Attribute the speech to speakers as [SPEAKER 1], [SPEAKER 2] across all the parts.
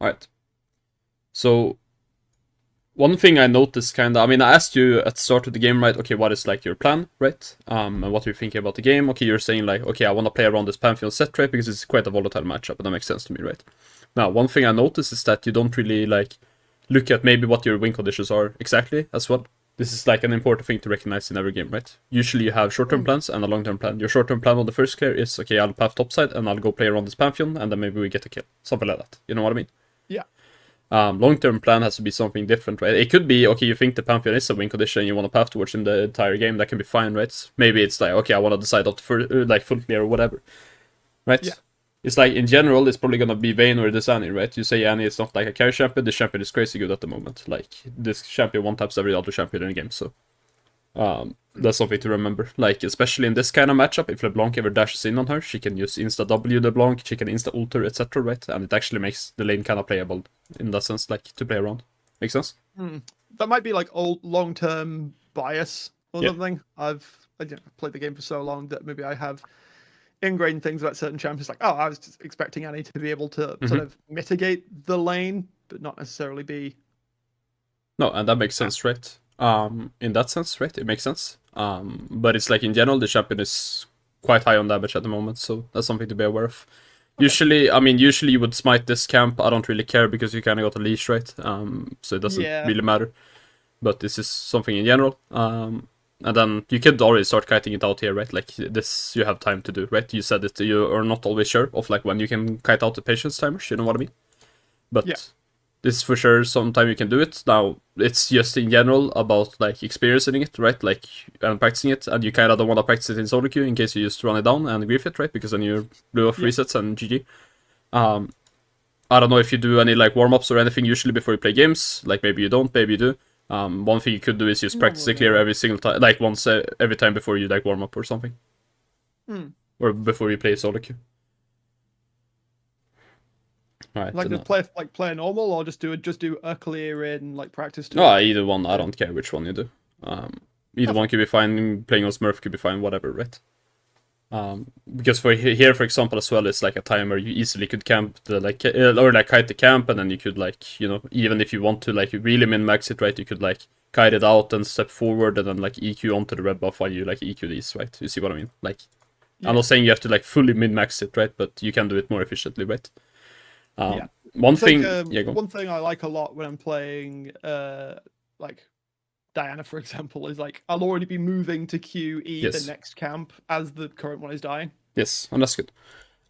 [SPEAKER 1] Alright. So, one thing I noticed kinda, I mean, I asked you at the start of the game, right, okay, what is like your plan, right? And what are you thinking about the game? Okay, you're saying like, okay, I want to play around this Pantheon set, right, because it's quite a volatile matchup, and that makes sense to me, right? Now, one thing I noticed is that you don't really like look at maybe what your win conditions are exactly as well. This is like an important thing to recognize in every game, right? Usually you have short-term plans and a long-term plan. Your short-term plan on the first clear is, okay, I'll path topside and I'll go play around this Pantheon, and then maybe we get a kill. Something like that. You know what I mean?
[SPEAKER 2] Yeah.
[SPEAKER 1] Long-term plan has to be something different, right? It could be, okay, you think the Pantheon is a win condition and you want to path towards him the entire game. That can be fine, right? Maybe it's like, okay, I want to decide after like full clear or whatever, right?
[SPEAKER 2] Yeah.
[SPEAKER 1] It's like, in general, it's probably gonna be Vayne or this Annie, right? You say Annie is not like a carry champion, this champion is crazy good at the moment. Like, this champion one-taps every other champion in the game, so... that's something to remember. Like, especially in this kind of matchup, if LeBlanc ever dashes in on her, she can use insta-W LeBlanc, she can insta-ulter, etc., right? And it actually makes the lane kind of playable, in that sense, like, to play around. Make sense?
[SPEAKER 2] That might be like old long-term bias or
[SPEAKER 1] Yeah.
[SPEAKER 2] something. I've played the game for so long that maybe I have ingrained things about certain champions. Like, oh, I was just expecting Annie to be able to sort of mitigate the lane, but not necessarily be.
[SPEAKER 1] No, and that makes sense, right? In that sense, right? It makes sense. But it's like, in general, the champion is quite high on damage at the moment, so that's something to be aware of. Usually, I mean, usually you would smite this camp. I don't really care because you kind of got a leash, right? So it doesn't really matter. But this is something in general. And then you could already start kiting it out here, right? Like, this you have time to do, right? You said that you are not always sure of like when you can kite out the patience timers, you know what I mean? But this is for sure sometime you can do it. Now, it's just in general about like experiencing it, right? Like, and practicing it, and you kind of don't want to practice it in solo queue in case you just run it down and grief it, right? Because then you blew off resets and GG. I don't know if you do any like warm-ups or anything usually before you play games. Like, maybe you don't, maybe you do. One thing you could do is just practice the clear every single time, like once every time before you like warm up or something, or before you play solo queue. Right.
[SPEAKER 2] Like, just play normal, or just do a clear in like practice.
[SPEAKER 1] No, either one. I don't care which one you do. Either one could be fine. Playing on Smurf could be fine. Whatever, right? Because for here, for example, as well, it's like a time where you easily could camp the like or like kite the camp, and then you could like, you know, even if you want to like really min max it, right, you could like kite it out and step forward and then like EQ onto the red buff while you like EQ these, right? You see what I mean? Like, I'm not saying you have to like fully min max it, right? But you can do it more efficiently, right? One thing
[SPEAKER 2] I like a lot when I'm playing like Diana, for example, is like I'll already be moving to QE the next camp as the current one is dying.
[SPEAKER 1] Yes, and that's good.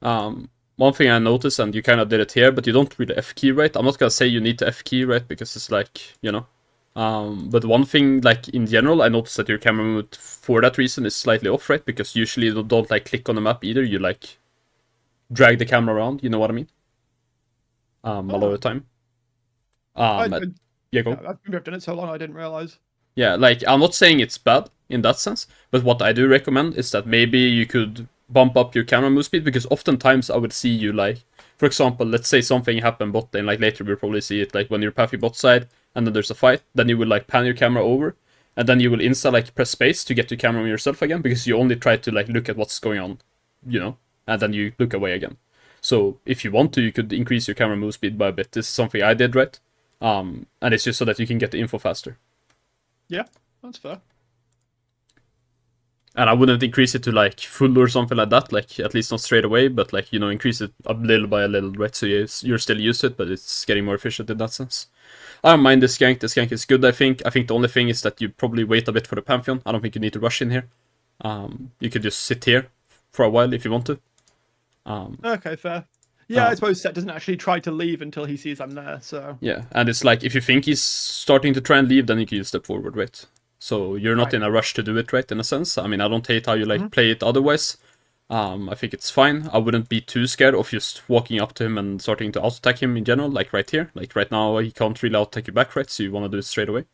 [SPEAKER 1] One thing I noticed, and you kind of did it here, but you don't really F key, right? I'm not gonna say you need to F key, right? Because it's like, you know. But one thing, like in general, I noticed that your camera movement for that reason is slightly off, right? Because usually you don't like click on the map either. You like drag the camera around. You know what I mean? A lot of the time.
[SPEAKER 2] Yeah, go. I've done it so long I didn't realize.
[SPEAKER 1] Yeah, like, I'm not saying it's bad in that sense, but what I do recommend is that maybe you could bump up your camera move speed, because oftentimes I would see you, like, for example, let's say something happened bot lane, like later we'll probably see it, like when you're pathing bot side, and then there's a fight, then you will, like, pan your camera over, and then you will insta, like, press space to get your camera on yourself again, because you only try to, like, look at what's going on, you know, and then you look away again. So, if you want to, you could increase your camera move speed by a bit. This is something I did, right? And it's just so that you can get the info faster.
[SPEAKER 2] Yeah, that's fair.
[SPEAKER 1] And I wouldn't increase it to like full or something like that, like at least not straight away, but like, you know, increase it a little by a little, right? So you're still used to it, but it's getting more efficient in that sense. I don't mind this gank. This gank is good, I think. I think the only thing is that you probably wait a bit for the Pantheon. I don't think you need to rush in here. You could just sit here for a while if you want to.
[SPEAKER 2] Okay, fair. Yeah, I suppose Set doesn't actually try to leave until he sees I'm there, so...
[SPEAKER 1] Yeah, and it's like, if you think he's starting to try and leave, then you can just step forward, right? So you're not in a rush to do it, right, in a sense. I mean, I don't hate how you, like, play it otherwise. I think it's fine. I wouldn't be too scared of just walking up to him and starting to auto-attack him in general, like right here. Like, right now, he can't really auto-attack you back, right? So you want to do it straight away.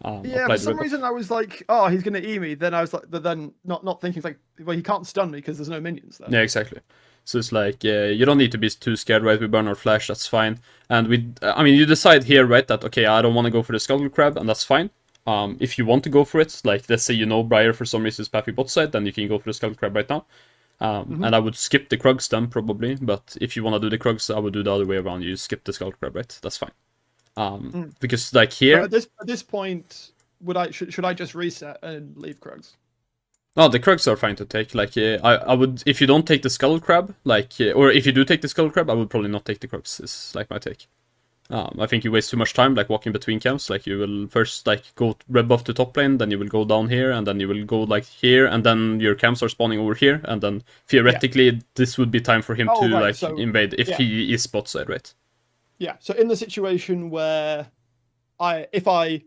[SPEAKER 2] Yeah, for some reason I was like, oh, he's going to E me. Then I was like, but then not thinking, like, well, he can't stun me because there's no minions there.
[SPEAKER 1] Yeah, exactly. So it's like, you don't need to be too scared, right? We burn our flash, that's fine. And I mean, you decide here, right, that, okay, I don't want to go for the Skull Crab, and that's fine. If you want to go for it, like, let's say you know Briar for some reason is pathing bot side, then you can go for the Skull Crab right now. And I would skip the Krugs then probably, but if you want to do the Krugs, I would do the other way around. You skip the Skull Crab, right? That's fine. Because like here,
[SPEAKER 2] at this point, should I just reset and leave Krugs?
[SPEAKER 1] no, the Krugs are fine to take. Like I would, if you don't take the Skull Crab, like or if you do take the Skull Crab, I would probably not take the Krugs. Is like my take. I think you waste too much time like walking between camps. Like you will first like go red buff to top lane, then you will go down here, and then you will go like here, and then your camps are spawning over here, and then theoretically this would be time for him to like invade if he is spot side, right?
[SPEAKER 2] Yeah. So in the situation where if I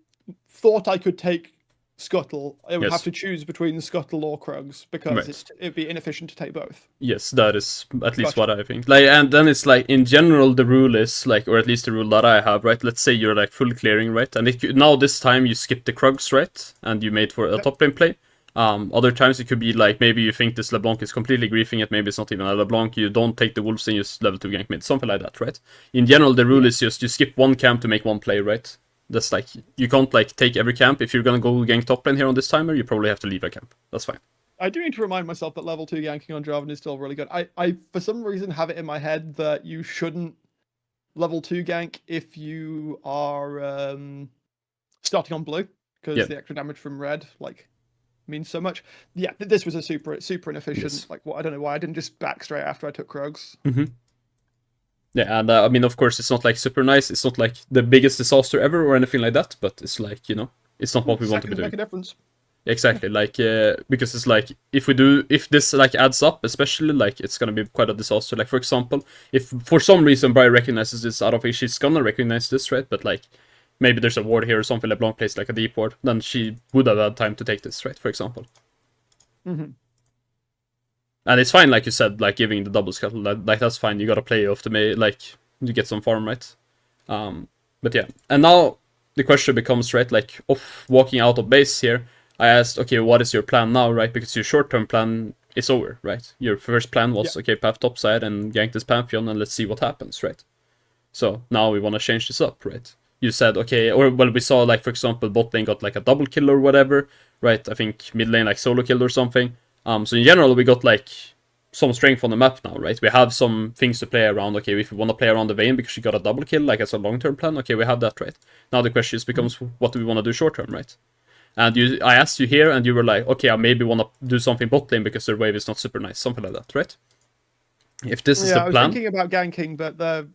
[SPEAKER 2] thought I could take Scuttle, I would have to choose between Scuttle or Krugs because it'd be inefficient to take both.
[SPEAKER 1] Yes, that is at least what I think. Like, and then it's like in general the rule is like, or at least the rule that I have, right? Let's say you're like full clearing, right? And if you, now this time you skip the Krugs, right? And you made for a top lane play. Other times it could be like maybe you think this LeBlanc is completely griefing it, maybe it's not even a LeBlanc, you don't take the wolves and you level 2 gank mid, something like that, right? In general the rule is just you skip one camp to make one play, right? That's like, you can't like take every camp. If you're gonna go gank top lane here on this timer, you probably have to leave a camp. That's fine.
[SPEAKER 2] I do need to remind myself that level 2 ganking on Jarvan is still really good. I for some reason have it in my head that you shouldn't level 2 gank if you are starting on blue, because the extra damage from red like means so much. Yeah, this was a super inefficient. Like, I don't know why I didn't just back straight after I took Krugs.
[SPEAKER 1] Yeah, and I mean, of course, it's not like super nice. It's not like the biggest disaster ever or anything like that. But it's like, you know, it's not what we want to be doing.
[SPEAKER 2] Make a difference.
[SPEAKER 1] Exactly, like because it's like if this like adds up, especially like it's gonna be quite a disaster. Like for example, if for some reason Brian recognizes this, I don't think she's gonna recognize this, right? But like maybe there's a ward here or something. LeBlanc plays like a deep ward, then she would have had time to take this, right? For example. And it's fine, like you said, like giving the double scuttle, like that's fine. You gotta play off the like you get some farm, right? But yeah, and now the question becomes, right, like of walking out of base here. I asked, okay, what is your plan now, right? Because your short-term plan is over, right? Your first plan was, okay, path topside and gank this Pantheon and let's see what happens, right? So now we want to change this up, right? You said, okay, or well, we saw, like, for example, bot lane got like a double kill or whatever, right? I think mid lane like solo killed or something. So in general, we got like some strength on the map now, right? We have some things to play around. Okay, if we want to play around the Vayne because she got a double kill, like as a long-term plan, okay, we have that, right? Now the question becomes, what do we want to do short-term, right? And I asked you here, and you were like, okay, I maybe want to do something bot lane because their wave is not super nice, something like that, right? If this is the plan...
[SPEAKER 2] I was thinking about ganking, but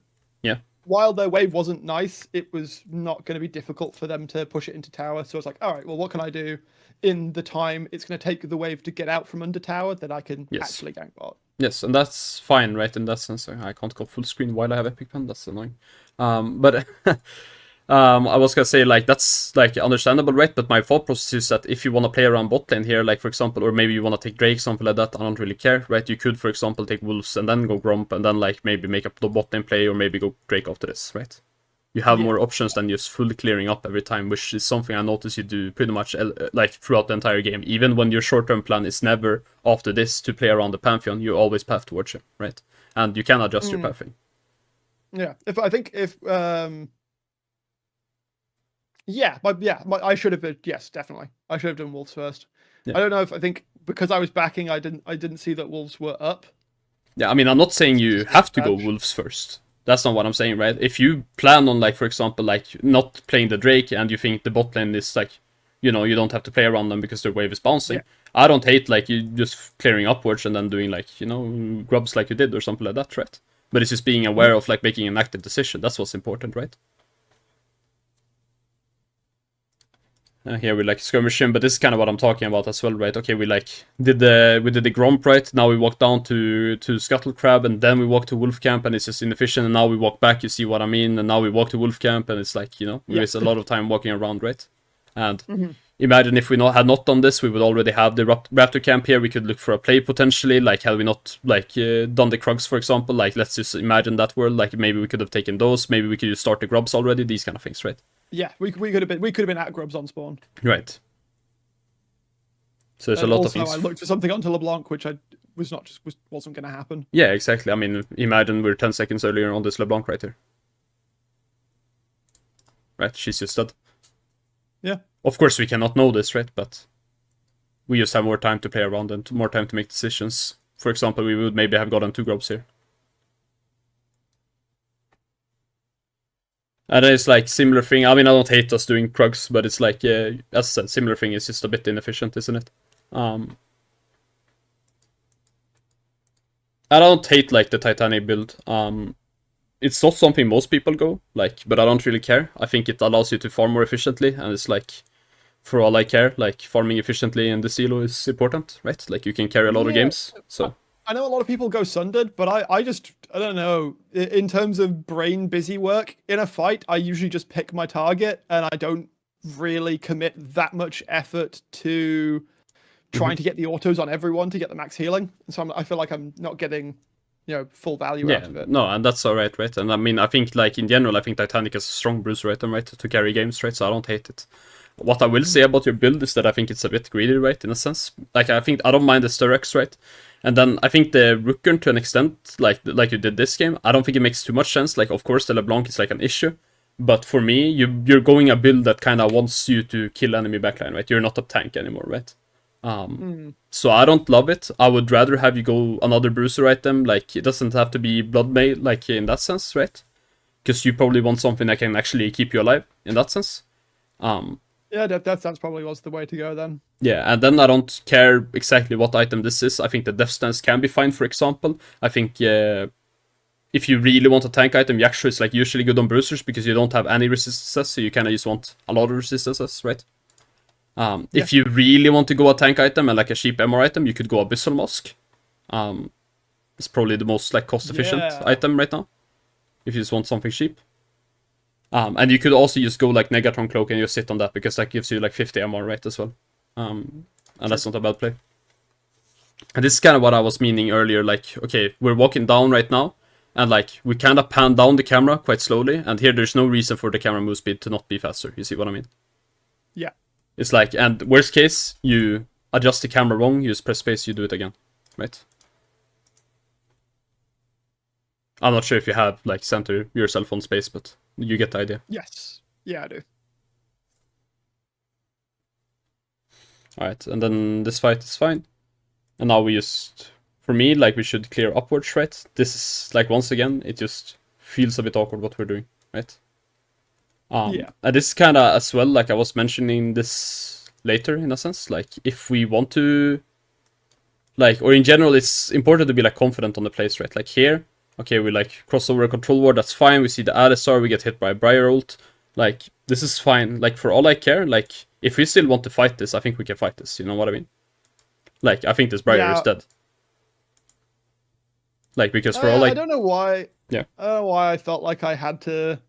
[SPEAKER 2] while their wave wasn't nice, it was not going to be difficult for them to push it into tower. So I was like, all right, well, what can I do in the time it's going to take the wave to get out from under tower that I can actually gank bot?
[SPEAKER 1] Yes, and that's fine, right? In that sense, I can't go full screen while I have Epic Pen. That's annoying. But I was gonna say, like, that's like understandable, right? But my thought process is that if you want to play around bot lane here, like for example, or maybe you want to take Drake, something like that, I don't really care, right? You could, for example, take Wolves and then go Gromp and then like maybe make up the bot lane play or maybe go Drake after this, right? You have more options than just fully clearing up every time, which is something I notice you do pretty much like throughout the entire game. Even when your short-term plan is never after this to play around the Pantheon, you always path towards it, right? And you can adjust your pathing.
[SPEAKER 2] Yeah, I should have been, yes, definitely. I should have done Wolves first. I don't know if I think because I was backing, I didn't see that Wolves were up.
[SPEAKER 1] Yeah, I mean, I'm not saying you have to go Wolves first. That's not what I'm saying, right? If you plan on, like, for example, like, not playing the Drake and you think the bot lane is, like, you know, you don't have to play around them because their wave is bouncing. I don't hate, like, you just clearing upwards and then doing, like, you know, grubs like you did or something like that, right? But it's just being aware of, like, making an active decision. That's what's important, right? Here we like skirmishing, but this is kind of what I'm talking about as well, right? Okay, we like did the Gromp, right? Now we walk down to Scuttle Crab, and then we walk to Wolf Camp, and it's just inefficient. And now we walk back. You see what I mean? And now we walk to Wolf Camp, and it's like, you know, we waste a lot of time walking around, right? And imagine if we had not done this, we would already have the Raptor Camp here. We could look for a play potentially. Like, had we not like done the Krugs, for example, like let's just imagine that world. Like maybe we could have taken those. Maybe we could just start the Grubs already. These kind of things, right?
[SPEAKER 2] Yeah, we could have been at Grubs on spawn.
[SPEAKER 1] Right. So there's a lot of things.
[SPEAKER 2] I looked for something onto LeBlanc, which wasn't going to happen.
[SPEAKER 1] Yeah, exactly. I mean, imagine we're 10 seconds earlier on this LeBlanc right here. Right, she's just dead.
[SPEAKER 2] Yeah.
[SPEAKER 1] Of course, we cannot know this, right? But we just have more time to play around and more time to make decisions for example, we would maybe have gotten 2 grubs here. And it's like similar thing. I mean, I don't hate us doing Krugs, but it's like, as I said, similar thing is just a bit inefficient, isn't it? I don't hate like the Titanic build. It's not something most people go, like, but I don't really care. I think it allows you to farm more efficiently, and it's like, for all I care, like, farming efficiently in the silo is important, right? Like, you can carry a lot of games, so...
[SPEAKER 2] I know a lot of people go Sundered, but I don't know. In terms of brain busy work, in a fight, I usually just pick my target, and I don't really commit that much effort to trying to get the autos on everyone to get the max healing. And so I feel like I'm not getting, full value out of it.
[SPEAKER 1] No, and that's alright, right? And I mean, I think, like, in general, I think Titanic is a strong bruiser item, right? To carry games, right? So I don't hate it. What I will say about your build is that I think it's a bit greedy, right? In a sense. Like, I don't mind the Styrex, right? And then I think the Rooker, to an extent, like you did this game, I don't think it makes too much sense. Like, of course, the LeBlanc is like an issue. But for me, you're going a build that kind of wants you to kill enemy backline, right? You're not a tank anymore, right? So I don't love it. I would rather have you go another bruiser item. Like, it doesn't have to be blood mail, like, in that sense, right? Because you probably want something that can actually keep you alive, in that sense.
[SPEAKER 2] Yeah, that's probably was the way to go then.
[SPEAKER 1] Yeah, and then I don't care exactly what item this is. I think the Death Stance can be fine, for example. I think if you really want a tank item, Yakshu is like usually good on bruisers because you don't have any resistances, so you kind of just want a lot of resistances, right? If you really want to go a tank item and like a cheap MR item, you could go Abyssal Mask. It's probably the most like cost-efficient item right now, if you just want something cheap. And you could also just go like Negatron Cloak and just sit on that, because that gives you like 50 MR, right, as well. And that's not a bad play. And this is kind of what I was meaning earlier, like, okay, we're walking down right now, and like, we kind of pan down the camera quite slowly, and here there's no reason for the camera move speed to not be faster, you see what I mean?
[SPEAKER 2] Yeah.
[SPEAKER 1] It's like, and worst case, you adjust the camera wrong, you just press space, you do it again, right? I'm not sure if you have, like, center yourself on space, but you get the idea.
[SPEAKER 2] Yes. Yeah, I do.
[SPEAKER 1] Alright, and then this fight is fine. And now we just, for me, like, we should clear upwards, right? This is, like, once again, it just feels a bit awkward what we're doing, right? And this is kind of as well, like I was mentioning this later, in a sense. Like, if we want to, like, or in general, it's important to be, like, confident on the place, right? Like, here, okay, we, like, cross over a control ward, that's fine. We see the Alistar, we get hit by a Briar ult. Like, this is fine. Like, for all I care, like, if we still want to fight this, I think we can fight this, you know what I mean? Like, I think this Briar is dead. Like, because for all
[SPEAKER 2] I don't know why.
[SPEAKER 1] Yeah.
[SPEAKER 2] I don't know why I felt like I had to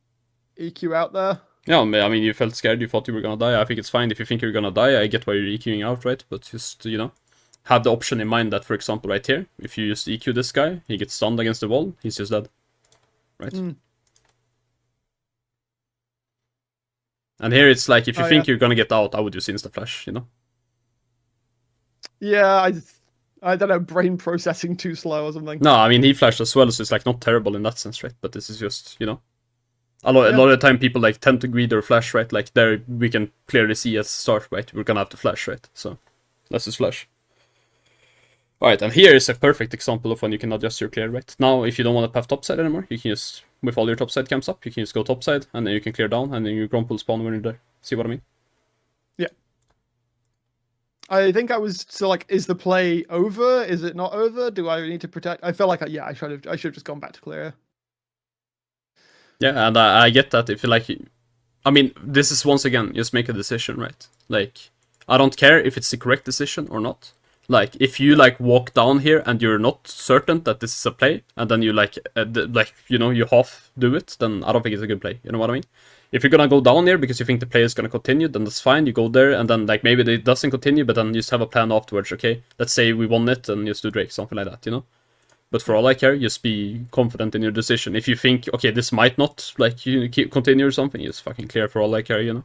[SPEAKER 2] EQ out there.
[SPEAKER 1] Yeah, I mean, you felt scared, you thought you were gonna die. I think it's fine if you think you're gonna die. I get why you're EQing out, right? But just, you know, have the option in mind that, for example, right here, if you just EQ this guy, he gets stunned against the wall, he's just dead. Right? And here it's like, if you think you're gonna get out, I would just insta-flash, you know?
[SPEAKER 2] Yeah, I don't know, brain processing too slow or something.
[SPEAKER 1] No, I mean, he flashed as well, so it's like not terrible in that sense, right? But this is just, you know, a lot of the time people like tend to greed or flash, right? Like there we can clearly see at the start, right? We're gonna have to flash, right? So let's just flash. Alright, and here is a perfect example of when you can adjust your clear, right? Now, if you don't want to path topside anymore, you can just, with all your topside camps up, you can just go topside, and then you can clear down, and then your Gromp will spawn when you're there. See what I mean?
[SPEAKER 2] Yeah. I think I was still like, is the play over? Is it not over? Do I need to protect? I felt like, I should have just gone back to clear.
[SPEAKER 1] Yeah, and I get that. If you like, I mean, this is once again, just make a decision, right? Like, I don't care if it's the correct decision or not. Like, if you like walk down here and you're not certain that this is a play, and then you like, you know, you half do it, then I don't think it's a good play. You know what I mean? If you're gonna go down here because you think the play is gonna continue, then that's fine. You go there, and then like maybe it doesn't continue, but then you just have a plan afterwards. Okay, let's say we won it, and just do Drake, something like that. You know. But for all I care, just be confident in your decision. If you think, okay, this might not, like, you keep continue or something, just fucking clear for all I care, you know?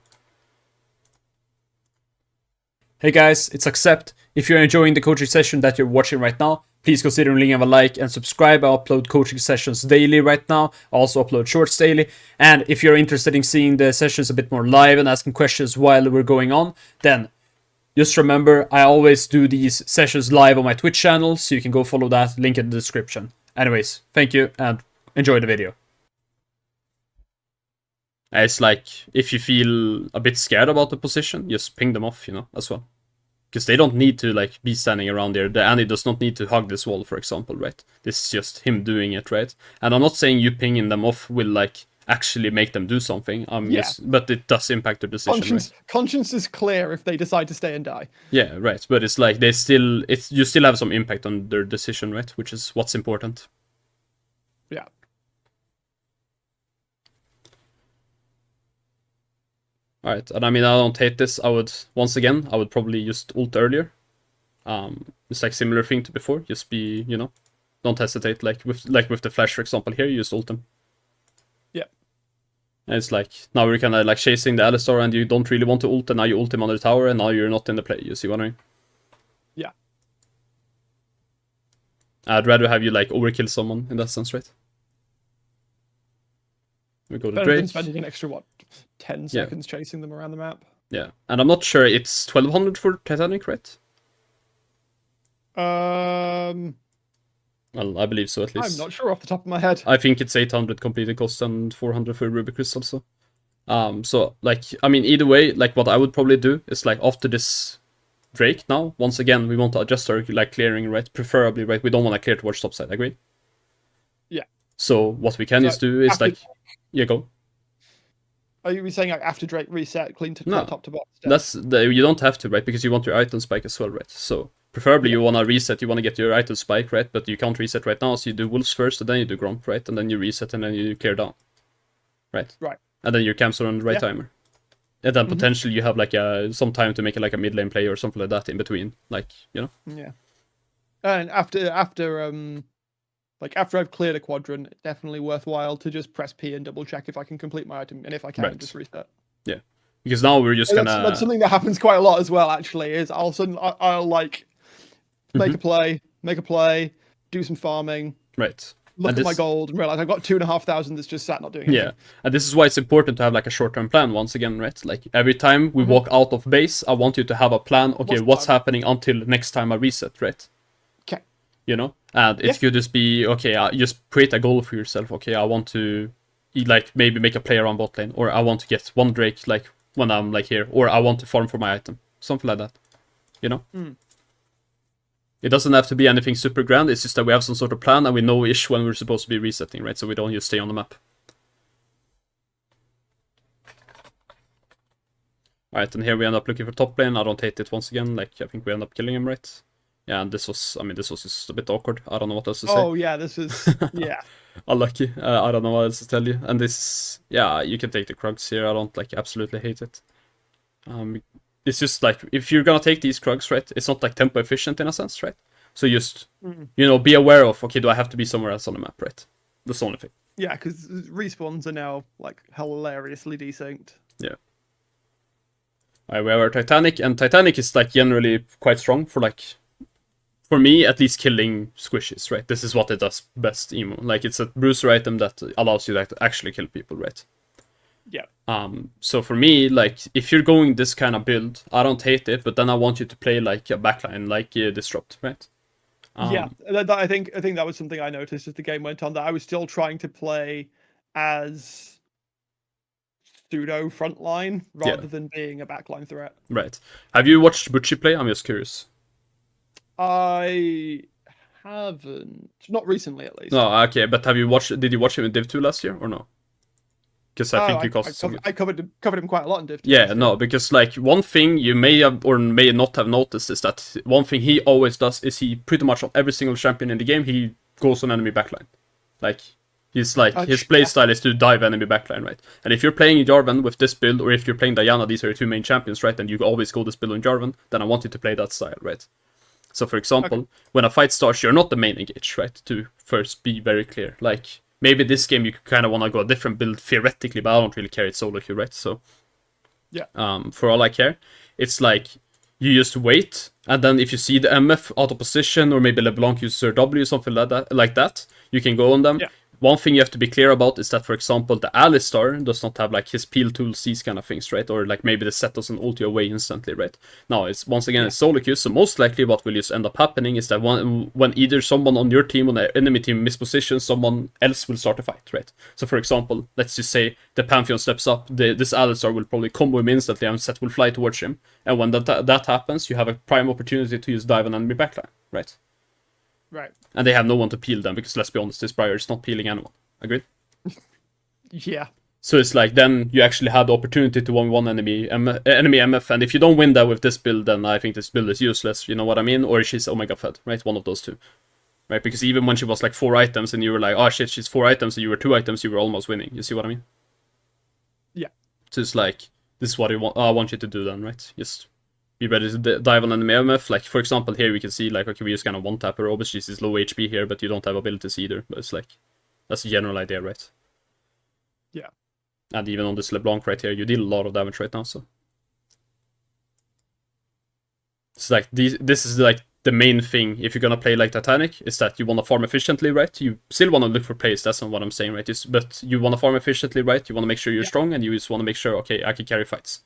[SPEAKER 1] Hey guys, it's Aqsept. If you're enjoying the coaching session that you're watching right now, please consider leaving a like and subscribe. I upload coaching sessions daily right now. I also upload shorts daily. And if you're interested in seeing the sessions a bit more live and asking questions while we're going on, then Just remember, I always do these sessions live on my Twitch channel, so you can go follow that, link in the description. Anyways, thank you, and enjoy the video. It's like, if you feel a bit scared about the position, just ping them off, as well. Because they don't need to, like, be standing around there. The Annie does not need to hug this wall, for example, right? This is just him doing it, right? And I'm not saying you pinging them off will, like, actually make them do something. But it does impact their decision, right?
[SPEAKER 2] Conscience is clear if they decide to stay and die.
[SPEAKER 1] Yeah, right. But it's like, you still have some impact on their decision, right? Which is what's important.
[SPEAKER 2] Yeah.
[SPEAKER 1] Alright, and I mean, I don't hate this. I would probably just ult earlier. It's like similar thing to before. Just be, don't hesitate. Like with the flash, for example, here, you just ult them.
[SPEAKER 2] Yeah.
[SPEAKER 1] And it's like, now we're kind of like chasing the Alistar and you don't really want to ult, and now you ult him on the tower, and now you're not in the play. You see what I mean?
[SPEAKER 2] Yeah.
[SPEAKER 1] I'd rather have you, like, overkill someone in that sense, right? We go to
[SPEAKER 2] Better
[SPEAKER 1] Drake.
[SPEAKER 2] than spending an extra, 10 seconds chasing them around the map.
[SPEAKER 1] Yeah, and I'm not sure it's 1200 for Titanic, right?
[SPEAKER 2] Well,
[SPEAKER 1] I believe so, at least.
[SPEAKER 2] I'm not sure off the top of my head.
[SPEAKER 1] I think it's 800 completed cost and 400 for Ruby Crystal, so. So, like, I mean, either way, like, what I would probably do is, like, after this Drake now, once again, we want to adjust our, like, clearing, right? Preferably, right? We don't want to clear towards topside, agree?
[SPEAKER 2] Yeah.
[SPEAKER 1] So, what we can just do is, like, yeah, go.
[SPEAKER 2] Are you saying, like, after Drake reset, clean to top to bottom?
[SPEAKER 1] You don't have to, right? Because you want your item spike as well, right? So, preferably you want to reset, you want to get your item spike, right? But you can't reset right now, so you do wolves first, and then you do gromp, right? And then you reset, and then you clear down. Right?
[SPEAKER 2] Right.
[SPEAKER 1] And then your camps are on the right timer. And then potentially you have, like, some time to make it like a mid lane play or something like that in between. Like,
[SPEAKER 2] Yeah. And after I've cleared a quadrant, it's definitely worthwhile to just press P and double check if I can complete my item, and if I can, just reset.
[SPEAKER 1] Yeah. Because now we're just gonna...
[SPEAKER 2] That's something that happens quite a lot as well, actually, is I'll like, make a play, do some farming.
[SPEAKER 1] Right.
[SPEAKER 2] Look at my gold and realize I've got 2,500 that's just sat not doing anything.
[SPEAKER 1] Yeah, and this is why it's important to have, like, a short-term plan once again, right? Like, every time we walk out of base, I want you to have a plan. Okay, what's happening until next time I reset, right?
[SPEAKER 2] Okay.
[SPEAKER 1] And it could just be, okay, just create a goal for yourself. Okay, I want to, like, maybe make a play around bot lane, or I want to get one Drake, like, when I'm, like, here, or I want to farm for my item. Something like that, It doesn't have to be anything super grand, it's just that we have some sort of plan and we know-ish when we're supposed to be resetting, right? So we don't just stay on the map. Alright, and here we end up looking for top lane. I don't hate it once again, like, I think we end up killing him, right? Yeah, and this was just a bit awkward. I don't know what else to say.
[SPEAKER 2] Oh, yeah, this is, yeah.
[SPEAKER 1] Unlucky. I don't know what else to tell you. And this, yeah, you can take the Krugs here. I don't, like, absolutely hate it. It's just, like, if you're gonna take these Krugs, right, it's not, like, tempo efficient in a sense, right? So just, be aware of, okay, do I have to be somewhere else on the map, right? That's the only thing.
[SPEAKER 2] Yeah, because respawns are now, like, hilariously desynced.
[SPEAKER 1] Yeah. Alright, we have our Titanic, and Titanic is, like, generally quite strong for, like, for me, at least, killing squishes, right? This is what it does best, emo. Like, it's a bruiser item that allows you, like, to actually kill people, right?
[SPEAKER 2] Yeah.
[SPEAKER 1] So for me, like, if you're going this kind of build, I don't hate it, but then I want you to play, like, a backline, like Disrupt, right?
[SPEAKER 2] Yeah, I think that was something I noticed as the game went on, that I was still trying to play as pseudo frontline rather than being a backline threat.
[SPEAKER 1] Right. Have you watched Butchie play? I'm just curious.
[SPEAKER 2] I haven't. Not recently, at least.
[SPEAKER 1] No, okay, but did you watch him in Div 2 last year, or no? Because I think you cost
[SPEAKER 2] I covered him quite a lot in Div 2.
[SPEAKER 1] Yeah, no, because, like, one thing you may have or may not have noticed is that one thing he always does is he pretty much on every single champion in the game, he goes on enemy backline. Like, he's like, his playstyle is to dive enemy backline, right? And if you're playing Jarvan with this build, or if you're playing Diana, these are your two main champions, right? And you always go this build on Jarvan, then I want you to play that style, right? So, for example, when a fight starts, you're not the main engage, right? To first be very clear. Like, maybe this game you kind of want to go a different build theoretically, but I don't really care. It's solo queue, right? So,
[SPEAKER 2] yeah.
[SPEAKER 1] For all I care, it's like you just wait, and then if you see the MF out of position, or maybe LeBlanc uses her W, something like that, you can go on them, one thing you have to be clear about is that, for example, the Alistar does not have like his peel tools, these kind of things, right? Or like maybe the set doesn't ult you away instantly, right? Now, it's once again it's solo queue, so most likely what will just end up happening is that when either someone on your team or the enemy team mispositions, someone else will start a fight, right? So for example, let's just say the Pantheon steps up, this Alistar will probably combo him instantly and set will fly towards him. And when that happens, you have a prime opportunity to use dive on enemy backline, right?
[SPEAKER 2] Right.
[SPEAKER 1] And they have no one to peel them, because let's be honest, this Briar is not peeling anyone. Agreed?
[SPEAKER 2] Yeah.
[SPEAKER 1] So it's like, then you actually had the opportunity to 1v1 enemy MF, and if you don't win that with this build, then I think this build is useless, you know what I mean? Or she's Omega fed, right? One of those two. Right? Because even when she was like 4 items, and you were like, oh shit, she's 4 items, and you were 2 items, you were almost winning. You see what I mean?
[SPEAKER 2] Yeah.
[SPEAKER 1] So it's like, this is what I want you to do then, right? Just be ready to dive on enemy MF. Like, for example, here we can see, like, okay, we just kind of one-tap her. Obviously, she's low HP here, but you don't have abilities either. But it's like, that's the general idea, right?
[SPEAKER 2] Yeah.
[SPEAKER 1] And even on this LeBlanc right here, you deal a lot of damage right now, so. It's like, this is like the main thing if you're gonna play like Titanic, is that you wanna farm efficiently, right? You still wanna look for plays, that's not what I'm saying, right? But you wanna farm efficiently, right? You wanna make sure you're strong, and you just wanna make sure, okay, I can carry fights,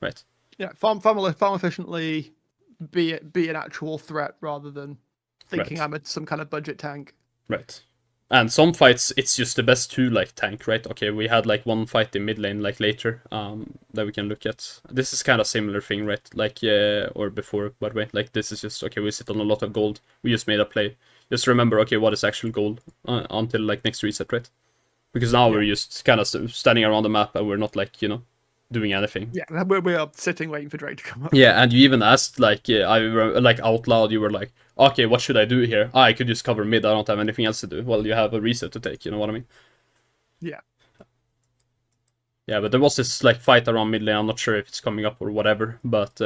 [SPEAKER 1] right?
[SPEAKER 2] Yeah, farm efficiently, be an actual threat rather than thinking I'm some kind of budget tank.
[SPEAKER 1] Right. And some fights, it's just the best to like tank, right? Okay, we had like one fight in mid lane like later, that we can look at. This is kind of similar thing, right? Like, or before, by the way. Like, this is just, okay, we sit on a lot of gold. We just made a play. Just remember, okay, what is actual gold until like next reset, right? Because now we're just kind of standing around the map, and we're not like, you know, doing anything.
[SPEAKER 2] Yeah, we are sitting waiting for Drake to come up.
[SPEAKER 1] Yeah, and you even asked, like, like out loud, you were like, okay, what should I do here? I could just cover mid, I don't have anything else to do. Well, you have a reset to take, you know what I mean?
[SPEAKER 2] Yeah.
[SPEAKER 1] Yeah, but there was this, like, fight around mid lane, I'm not sure if it's coming up or whatever, but,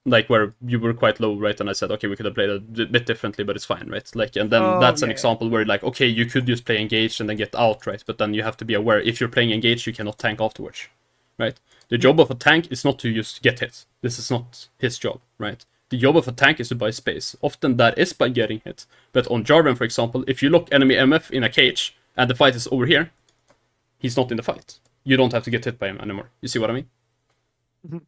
[SPEAKER 1] like, where you were quite low, right? And I said, okay, we could have played a bit differently, but it's fine, right? Like, and then that's an example where, like, okay, you could just play engaged and then get out, right? But then you have to be aware, if you're playing engaged, you cannot tank afterwards, right? The job of a tank is not to just get hit. This is not his job, right? The job of a tank is to buy space. Often that is by getting hit. But on Jarvan, for example, if you look enemy MF in a cage, and the fight is over here, he's not in the fight. You don't have to get hit by him anymore. You see what I mean?
[SPEAKER 2] Mm-hmm.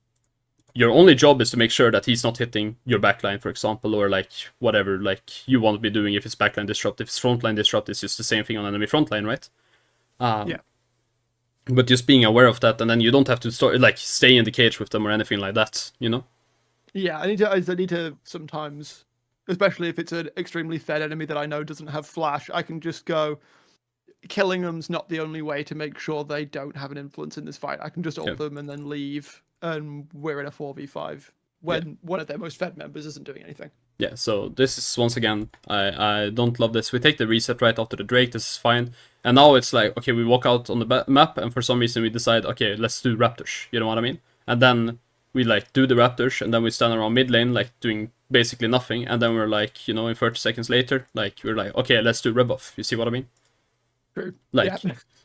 [SPEAKER 1] Your only job is to make sure that he's not hitting your backline, for example, or like whatever like you want to be doing. If it's backline disrupt, if it's frontline disrupt, it's just the same thing on enemy frontline, right?
[SPEAKER 2] Yeah.
[SPEAKER 1] But just being aware of that, and then you don't have to start like stay in the cage with them or anything like that, you know?
[SPEAKER 2] Yeah, I need to sometimes, especially if it's an extremely fed enemy that I know doesn't have flash, I can just go. Killing them's not the only way to make sure they don't have an influence in this fight. I can just ult them and then leave, and we're in a 4v5 when one of their most fed members isn't doing anything.
[SPEAKER 1] Yeah, so this is, once again, I don't love this. We take the reset right after the Drake, this is fine. And now it's like, okay, we walk out on the map, and for some reason we decide, okay, let's do Raptors, you know what I mean? And then we, like, do the Raptors, and then we stand around mid lane, like, doing basically nothing. And then we're like, you know, in 30 seconds later, like, we're like, okay, let's do rebuff, you see what I mean?
[SPEAKER 2] True.
[SPEAKER 1] Like,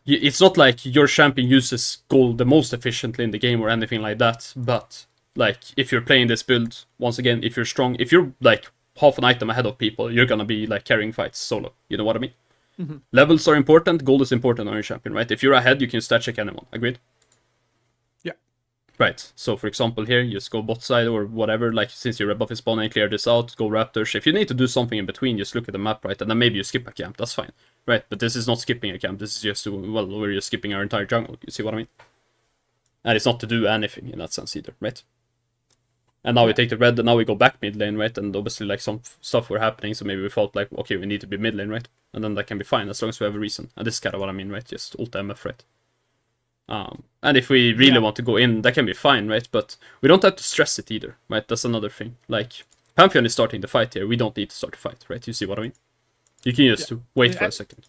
[SPEAKER 1] it's not like your champion uses gold the most efficiently in the game or anything like that, but... like, if you're playing this build, once again, if you're strong, if you're, like, half an item ahead of people, you're gonna be, like, carrying fights solo. You know what I mean?
[SPEAKER 2] Mm-hmm.
[SPEAKER 1] Levels are important, gold is important on your champion, right? If you're ahead, you can stat check anyone. Agreed?
[SPEAKER 2] Yeah.
[SPEAKER 1] Right. So, for example, here, you just go bot side or whatever, like, since your red buff is spawning, clear this out, go Raptors. If you need to do something in between, just look at the map, right? And then maybe you skip a camp, that's fine. Right? But this is not skipping a camp, this is just, well, we're just skipping our entire jungle. You see what I mean? And it's not to do anything in that sense either, right? And now we take the red, and now we go back mid lane, right? And obviously, like, some stuff were happening, so maybe we felt like, okay, we need to be mid lane, right? And then that can be fine, as long as we have a reason. And this is kind of what I mean, right? Just ult MF, right? And if we really want to go in, that can be fine, right? But we don't have to stress it either, right? That's another thing. Like, Pantheon is starting the fight here. We don't need to start the fight, right? You see what I mean? You can just wait for a second.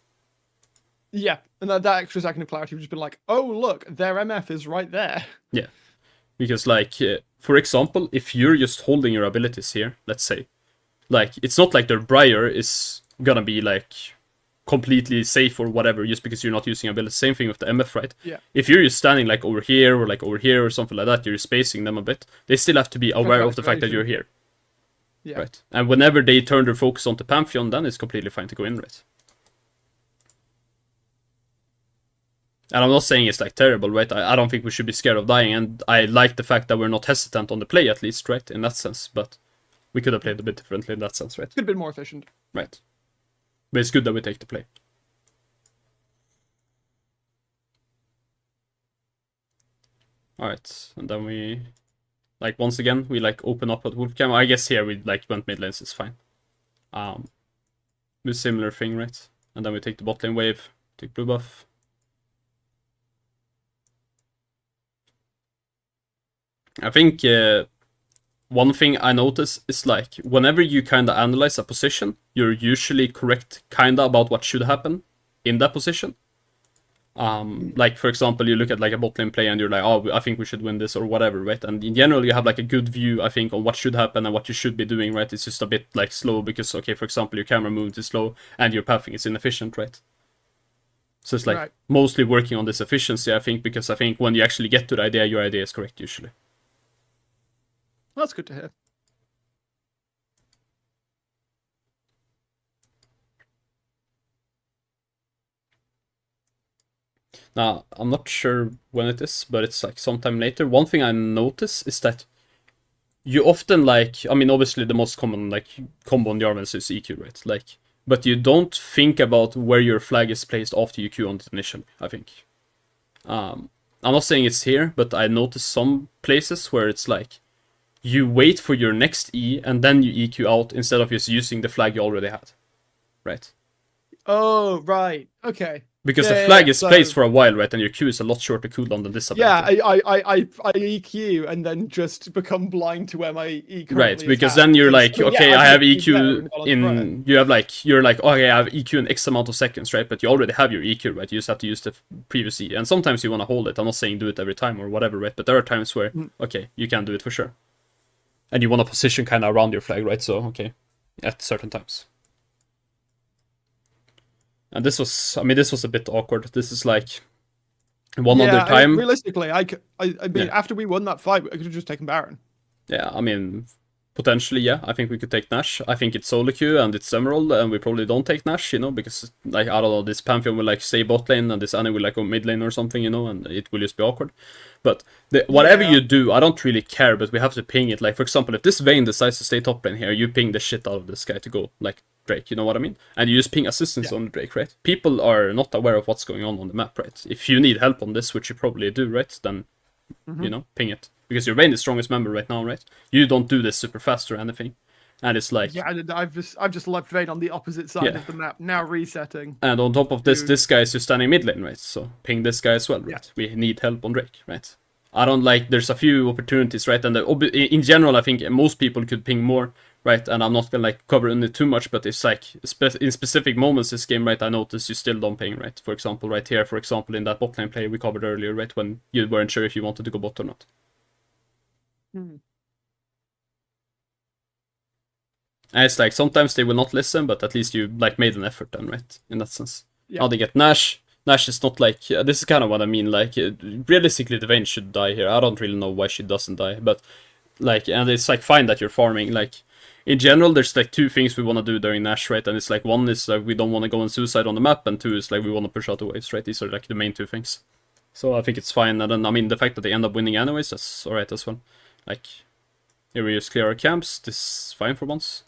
[SPEAKER 2] Yeah, and that extra second of clarity would just be like, oh, look, their MF is right there.
[SPEAKER 1] Yeah. Because, like, for example, if you're just holding your abilities here, let's say, like, it's not like their Briar is gonna be, like, completely safe or whatever just because you're not using abilities. Same thing with the MF, right?
[SPEAKER 2] Yeah.
[SPEAKER 1] If you're just standing, like, over here or something like that, you're spacing them a bit, they still have to be aware of the fact that you're here.
[SPEAKER 2] Yeah.
[SPEAKER 1] Right. And whenever they turn their focus onto Pantheon, then it's completely fine to go in, right? And I'm not saying it's like terrible, right? I don't think we should be scared of dying, and I like the fact that we're not hesitant on the play, at least, right? In that sense, but we could have played a bit differently in that sense, right?
[SPEAKER 2] Could have been more efficient.
[SPEAKER 1] Right. But it's good that we take the play. Alright, and then we, like, once again, we, like, open up at Wolfcam. I guess here we, like, went mid lanes, it's fine. Do similar thing, right? And then we take the bot lane wave, take blue buff. I think one thing I notice is like whenever you kind of analyze a position, you're usually correct kind of about what should happen in that position. Like for example, you look at like a bot lane play and you're like, oh, I think we should win this or whatever, right? And in general, you have like a good view, I think, on what should happen and what you should be doing, right? It's just a bit like slow because, okay, for example, your camera movement is slow and your pathing is inefficient, right? So it's like mostly working on this efficiency, I think, because I think when you actually get to the idea, your idea is correct usually.
[SPEAKER 2] That's good to hear.
[SPEAKER 1] Now, I'm not sure when it is, but it's like sometime later. One thing I notice is that you often like, I mean, obviously the most common like combo on Jarvan is EQ, right? Like, but you don't think about where your flag is placed after you Q on it initially, I think. I'm not saying it's here, but I noticed some places where it's like, you wait for your next E and then you EQ out instead of just using the flag you already had, right?
[SPEAKER 2] Oh, right. Okay.
[SPEAKER 1] Because the flag is placed for a while, right? And your Q is a lot shorter cooldown than this ability.
[SPEAKER 2] Yeah, I EQ and then just become blind to where my E currently
[SPEAKER 1] right, because
[SPEAKER 2] is
[SPEAKER 1] then you're like,
[SPEAKER 2] so,
[SPEAKER 1] okay,
[SPEAKER 2] yeah,
[SPEAKER 1] I have EQ in, you have like, you're like, okay, I have EQ in X amount of seconds, right? But you already have your EQ, right? You just have to use the previous E. And sometimes you want to hold it. I'm not saying do it every time or whatever, right? But there are times where, okay, you can do it for sure. And you want to position kind of around your flag, right? So, okay, at certain times. And this was, I mean, this was a bit awkward. This is like one other time.
[SPEAKER 2] Realistically, I mean, after we won that fight, I could have just taken Baron.
[SPEAKER 1] Yeah, I mean, potentially, yeah. I think we could take Nash. I think it's solo queue and it's Emerald, and we probably don't take Nash, you know, because, like, I don't know, this Pantheon will, like, stay bot lane, and this Annie will, like, go mid lane or something, you know, and it will just be awkward. But whatever you do, I don't really care, but we have to ping it. Like, for example, if this Vayne decides to stay top lane here, you ping the shit out of this guy to go, like, Drake, you know what I mean? And you just ping assistance on the Drake, right? People are not aware of what's going on the map, right? If you need help on this, which you probably do, right, then, you know, ping it. Because your Vayne is the strongest member right now, right? You don't do this super fast or anything. And it's like...
[SPEAKER 2] Yeah, I've just left Vayne on the opposite side of the map, now resetting.
[SPEAKER 1] And on top of this, this guy is just standing mid lane, right? So ping this guy as well, right? We need help on Drake, right? I don't like... There's a few opportunities, right? And in general, I think most people could ping more, right? And I'm not gonna like cover in it too much, but it's like in specific moments this game, right? I noticed you still don't ping, right? For example, right here, for example, in that bot lane play we covered earlier, right? When you weren't sure if you wanted to go bot or not. And it's like sometimes they will not listen, but at least you like made an effort then, right? In that sense. Now they get Nash. Nash is not like this is kind of what I mean. Like realistically, the Vayne should die here. I don't really know why she doesn't die, but like, and it's like fine that you're farming. Like in general, there's like two things we want to do during Nash, right? And it's like one is like we don't want to go on suicide on the map, and two is like we want to push out the waves, right? These are like the main two things. So I think it's fine. And then I mean the fact that they end up winning anyways, that's alright as well. Like here we just clear our camps. This is fine for once.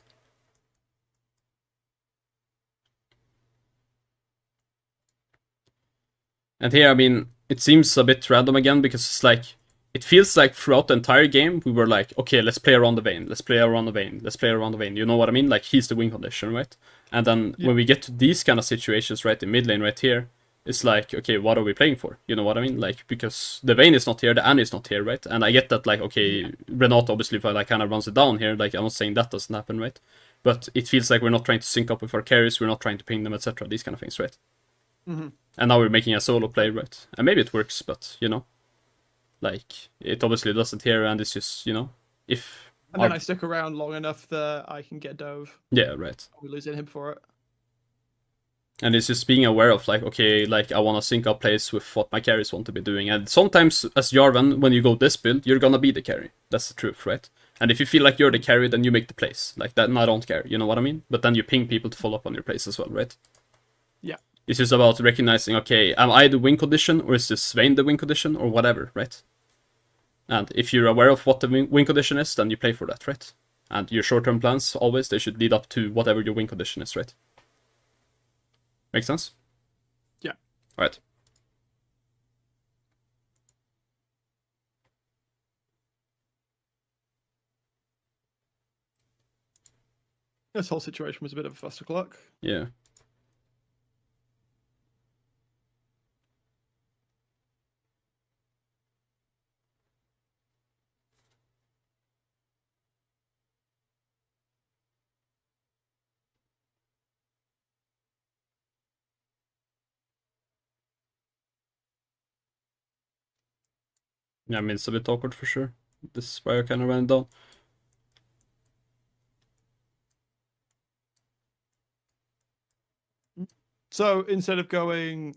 [SPEAKER 1] And here, I mean, it seems a bit random again, because it's like, it feels like throughout the entire game, we were like, okay, let's play around the Vayne, let's play around the Vayne, let's play around the Vayne, you know what I mean? Like, he's the win condition, right? And then when we get to these kind of situations, right, in mid lane right here, it's like, okay, what are we playing for? You know what I mean? Like, because the Vayne is not here, the Annie is not here, right? And I get that, like, okay, Renata obviously like kind of runs it down here, like, I'm not saying that doesn't happen, right? But it feels like we're not trying to sync up with our carries, we're not trying to ping them, etc., these kind of things, right? And now we're making a solo play, right? And maybe it works, but, you know, like, it obviously doesn't here, and it's just, you know, if...
[SPEAKER 2] And then I stick around long enough that I can get Dove.
[SPEAKER 1] Yeah, right.
[SPEAKER 2] We're losing him for it.
[SPEAKER 1] And it's just being aware of, like, okay, like, I want to sync up plays with what my carries want to be doing. And sometimes, as Jarvan, when you go this build, you're gonna be the carry. That's the truth, right? And if you feel like you're the carry, then you make the plays. Like, that, and I don't care, you know what I mean? But then you ping people to follow up on your plays as well, right?
[SPEAKER 2] Yeah.
[SPEAKER 1] It's just about recognizing, okay, am I the win condition, or is this Swain the win condition, or whatever, right? And if you're aware of what the win condition is, then you play for that, right? And your short-term plans, always, they should lead up to whatever your win condition is, right? Make sense?
[SPEAKER 2] Yeah.
[SPEAKER 1] Alright.
[SPEAKER 2] This whole situation was a bit of a fustercluck.
[SPEAKER 1] Yeah. Yeah, I mean, it's a bit awkward for sure. This is why I kind of ran down.
[SPEAKER 2] So instead of going,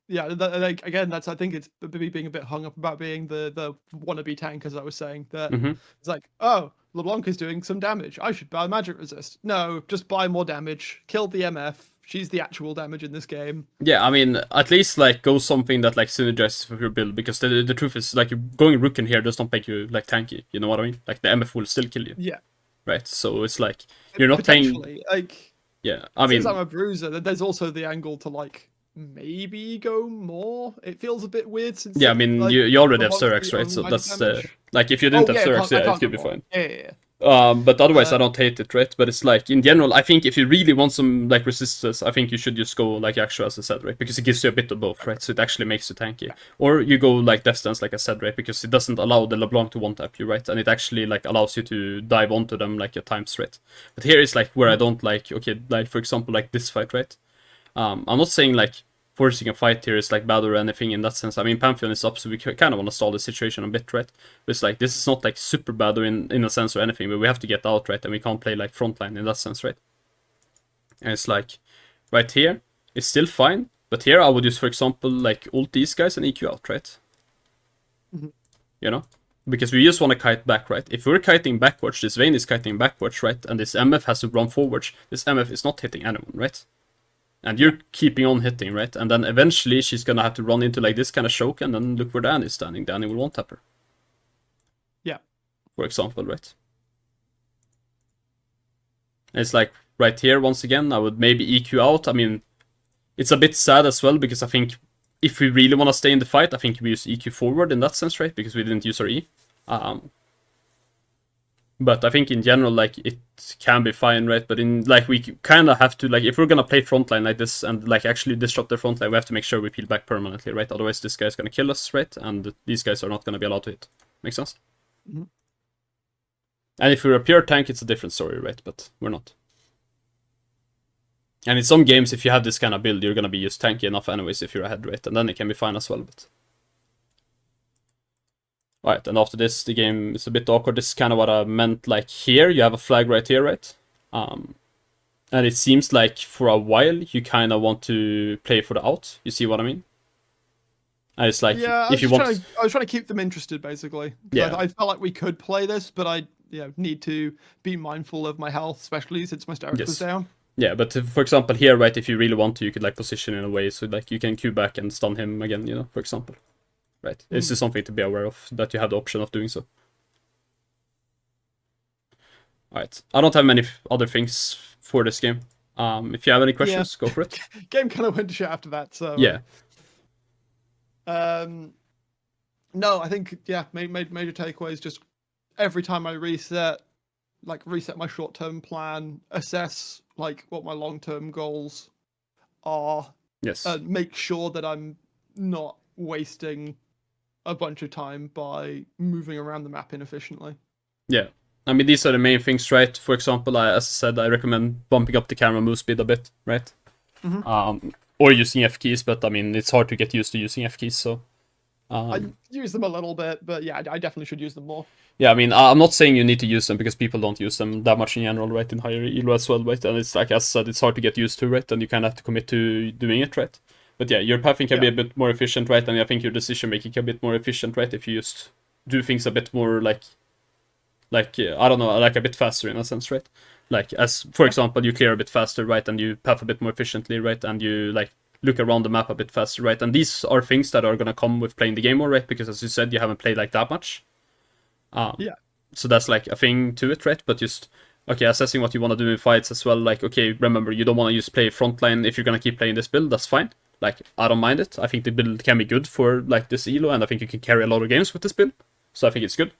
[SPEAKER 2] yeah, like again, that's I think it's me being a bit hung up about being the wannabe tank, as I was saying. That it's like, oh, LeBlanc is doing some damage. I should buy magic resist. No, just buy more damage. Kill the MF. She's the actual damage in this game.
[SPEAKER 1] Yeah, I mean, at least like go something that like synergizes with your build, because the truth is like going Rook in here does not make you like tanky. You know what I mean? Like the MF will still kill you.
[SPEAKER 2] Yeah.
[SPEAKER 1] Right. So it's like you're not
[SPEAKER 2] potentially
[SPEAKER 1] playing.
[SPEAKER 2] like.
[SPEAKER 1] Yeah, I mean,
[SPEAKER 2] since I'm a bruiser, there's also the angle to like maybe go more. It feels a bit weird since.
[SPEAKER 1] yeah, I mean,
[SPEAKER 2] like,
[SPEAKER 1] you already have
[SPEAKER 2] LeBlanc's
[SPEAKER 1] Surex,
[SPEAKER 2] the
[SPEAKER 1] right?
[SPEAKER 2] only
[SPEAKER 1] So
[SPEAKER 2] magic
[SPEAKER 1] that's
[SPEAKER 2] damage.
[SPEAKER 1] like if you didn't have
[SPEAKER 2] I
[SPEAKER 1] Surex, yeah,
[SPEAKER 2] can't
[SPEAKER 1] it could be
[SPEAKER 2] go more.
[SPEAKER 1] fine.
[SPEAKER 2] Yeah.
[SPEAKER 1] But otherwise, I don't hate it, right? But it's like in general, I think if you really want some like resistance, I think you should just go like Actual, as I said, right? Because it gives you a bit of both, right? So it actually makes you tanky. Or you go like Death Stance, like I said, right? Because it doesn't allow the LeBlanc to one tap you, right? And it actually like allows you to dive onto them like at times, right? But here is like where I don't like, okay, like for example, like this fight, right? I'm not saying like forcing a fight here is like bad or anything in that sense. I mean, Pantheon is up, so we kind of want to stall the situation a bit, right? But it's like, this is not like super bad or in a sense or anything, but we have to get out, right? And we can't play like frontline in that sense, right? And it's like, right here, it's still fine, but here I would use, for example, like ult these guys and EQ out, right? You know? Because we just want to kite back, right? If we're kiting backwards, this Vayne is kiting backwards, right? And this MF has to run forwards. This MF is not hitting anyone, right? And you're keeping on hitting, right? And then eventually she's gonna have to run into like this kind of choke, and then look where Danny is standing. Danny will one-tap her.
[SPEAKER 2] Yeah.
[SPEAKER 1] For example, right? And it's like, right here, once again, I would maybe EQ out. I mean, it's a bit sad as well, because I think if we really want to stay in the fight, I think we use EQ forward in that sense, right? Because we didn't use our E. But I think in general, like, it can be fine, right? But in, like, we kind of have to, like, if we're gonna play frontline like this and, like, actually disrupt their frontline, we have to make sure we peel back permanently, right? Otherwise, this guy's gonna kill us, right? And these guys are not gonna be allowed to hit. Make sense?
[SPEAKER 2] Mm-hmm.
[SPEAKER 1] And if we're a pure tank, it's a different story, right? But we're not. And in some games, if you have this kind of build, you're gonna be just tanky enough anyways if you're ahead, right? And then it can be fine as well, but... Right, and after this, the game is a bit awkward. This is kind of what I meant, like, here, you have a flag right here, right? And it seems like for a while, you kind of want to play for the out. You see what I mean? And it's like,
[SPEAKER 2] yeah,
[SPEAKER 1] if you want...
[SPEAKER 2] I was trying to keep them interested, basically.
[SPEAKER 1] Yeah.
[SPEAKER 2] I felt like we could play this, but I need to be mindful of my health, especially since my stomach was down.
[SPEAKER 1] Yeah, but for example, here, right, if you really want to, you could, like, position in a way so, like, you can Q back and stun him again, you know, for example. Right, this is something to be aware of, that you have the option of doing so. Alright, I don't have many other things for this game. If you have any questions, go for it.
[SPEAKER 2] Game kind of went to shit after that, so...
[SPEAKER 1] Yeah.
[SPEAKER 2] No, I think, yeah, major takeaways, just every time I reset my short-term plan, assess, like, what my long-term goals are.
[SPEAKER 1] Yes.
[SPEAKER 2] Make sure that I'm not wasting a bunch of time by moving around the map inefficiently.
[SPEAKER 1] Yeah. I mean, these are the main things, right? For example, as I said, I recommend bumping up the camera move speed a bit, right? Or using F keys, but I mean, it's hard to get used to using F keys, so...
[SPEAKER 2] I use them a little bit, but yeah, I definitely should use them more.
[SPEAKER 1] Yeah, I mean, I'm not saying you need to use them, because people don't use them that much in general, right? In higher elo as well, right? And it's like, as I said, it's hard to get used to, right? And you kind of have to commit to doing it, right? But yeah, your pathing can be a bit more efficient, right? And I think your decision making can be a bit more efficient, right? If you just do things a bit more like I don't know, like a bit faster in a sense, right? Like, as for example, you clear a bit faster, right? And you path a bit more efficiently, right? And you like look around the map a bit faster, right? And these are things that are gonna come with playing the game more, right? Because as you said, you haven't played like that much.
[SPEAKER 2] Yeah.
[SPEAKER 1] So that's like a thing to it, right? But just okay, assessing what you want to do in fights as well. Like, okay, remember you don't want to just play frontline if you're gonna keep playing this build. That's fine. Like, I don't mind it. I think the build can be good for like this elo, and I think you can carry a lot of games with this build. So I think it's good.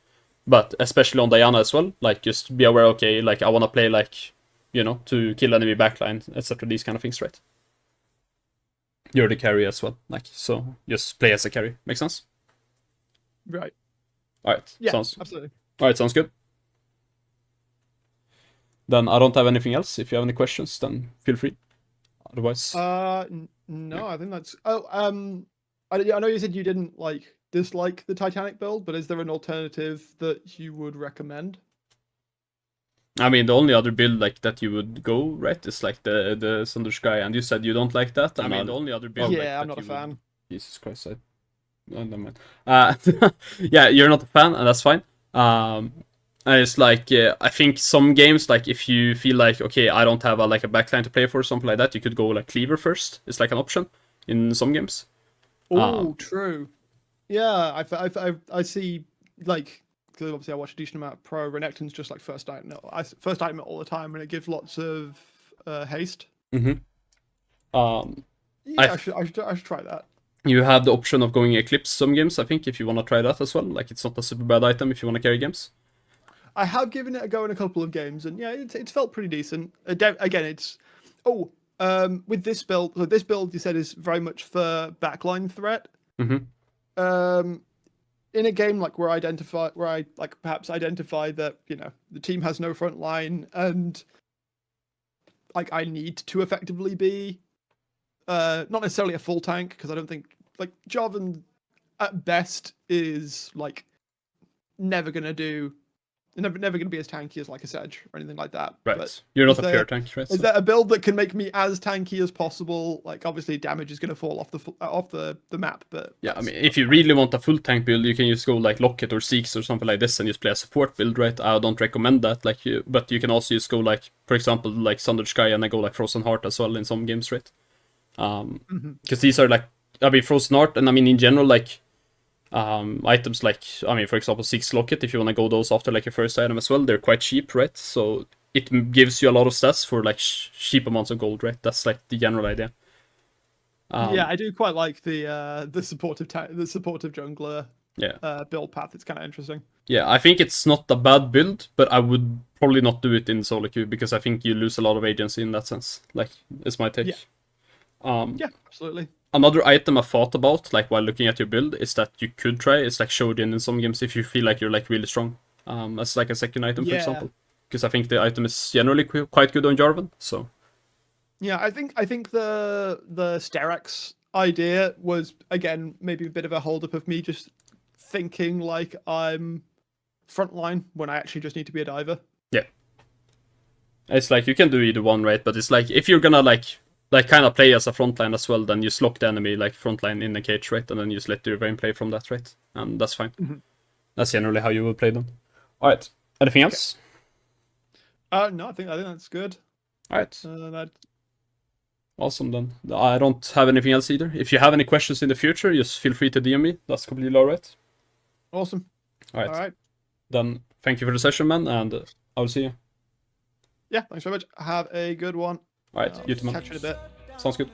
[SPEAKER 1] But especially on Diana as well, like just be aware. Okay, like I want to play like, you know, to kill enemy backline, etc. These kind of things, right? You're the carry as well, like so. Just play as a carry. Make sense?
[SPEAKER 2] Right.
[SPEAKER 1] All right.
[SPEAKER 2] Yeah.
[SPEAKER 1] Sounds.
[SPEAKER 2] Absolutely.
[SPEAKER 1] All right. Sounds good. Then I don't have anything else. If you have any questions, then feel free. Otherwise,
[SPEAKER 2] No, I think that's. Oh, I know you said you didn't like dislike the Titanic build, but is there an alternative that you would recommend?
[SPEAKER 1] I mean, the only other build like that you would go right is like the Thunder Sky, and you said you don't like that. I mean, the only other build.
[SPEAKER 2] Yeah,
[SPEAKER 1] like,
[SPEAKER 2] I'm not a fan.
[SPEAKER 1] Jesus Christ, I. Oh, never mind. Yeah, you're not a fan, and that's fine. And it's like I think some games, like if you feel like okay, I don't have like a backline to play for or something like that, you could go like Cleaver first. It's like an option in some games.
[SPEAKER 2] Oh, true. Yeah, I see. Like, because obviously I watch a decent amount of pro. Renekton's just like first item. First item all the time, and it gives lots of haste.
[SPEAKER 1] Mm-hmm.
[SPEAKER 2] Yeah, I should try that.
[SPEAKER 1] You have the option of going Eclipse some games, I think, if you want to try that as well. Like, it's not a super bad item if you want to carry games.
[SPEAKER 2] I have given it a go in a couple of games, and yeah, it's felt pretty decent. Again, it's with this build. So this build you said is very much for backline threat.
[SPEAKER 1] Mm-hmm.
[SPEAKER 2] In a game like where I like perhaps identify that the team has no front line, and like I need to effectively be not necessarily a full tank, because I don't think like Jarvan at best is like never gonna be as tanky as like a Sedge or anything like that.
[SPEAKER 1] Right.
[SPEAKER 2] But
[SPEAKER 1] you're not a pure tank, right?
[SPEAKER 2] Is there a build that can make me as tanky as possible? Like obviously damage is going to fall off the map, but
[SPEAKER 1] yeah, I mean, if you really want a full tank build, you can just go like Locket or Seeks or something like this and just play a support build, right? I don't recommend that. But you can also just go like, for example, like Sundered Sky and then go like Frozen Heart as well in some games, right? Because these are like, I mean, Frozen Heart, and I mean in general like. Items like, I mean, for example, 6 Locket, if you want to go those after like your first item as well, they're quite cheap, right? So it gives you a lot of stats for like cheap amounts of gold, right? That's like the general idea.
[SPEAKER 2] Yeah, I do quite like the supportive jungler build path. It's kind of interesting.
[SPEAKER 1] Yeah, I think it's not a bad build, but I would probably not do it in solo queue because I think you lose a lot of agency in that sense. Like, it's my take.
[SPEAKER 2] Yeah, absolutely.
[SPEAKER 1] Another item I thought about, like while looking at your build, is that you could try is like Shojin in some games if you feel like you're like really strong, as like a second item, for example. Because I think the item is generally quite good on Jarvan. So
[SPEAKER 2] yeah, I think the Sterak's idea was again maybe a bit of a holdup of me just thinking like I'm frontline when I actually just need to be a diver.
[SPEAKER 1] yeah, it's like you can do either one, right? But it's like if you're gonna like kind of play as a frontline as well, then you just lock the enemy like frontline in the cage, right? And then you just let your Vayne play from that, right? And that's fine.
[SPEAKER 2] Mm-hmm.
[SPEAKER 1] That's generally how you will play them. All right. Anything else?
[SPEAKER 2] No, I think that's good.
[SPEAKER 1] All right. Awesome then. I don't have anything else either. If you have any questions in the future, just feel free to DM me. That's completely alright.
[SPEAKER 2] Awesome.
[SPEAKER 1] All right. Then thank you for the session, man, and I'll see you.
[SPEAKER 2] Yeah, thanks very much. Have a good one.
[SPEAKER 1] All right. You too, man.
[SPEAKER 2] Catch you in a bit.
[SPEAKER 1] Sounds good.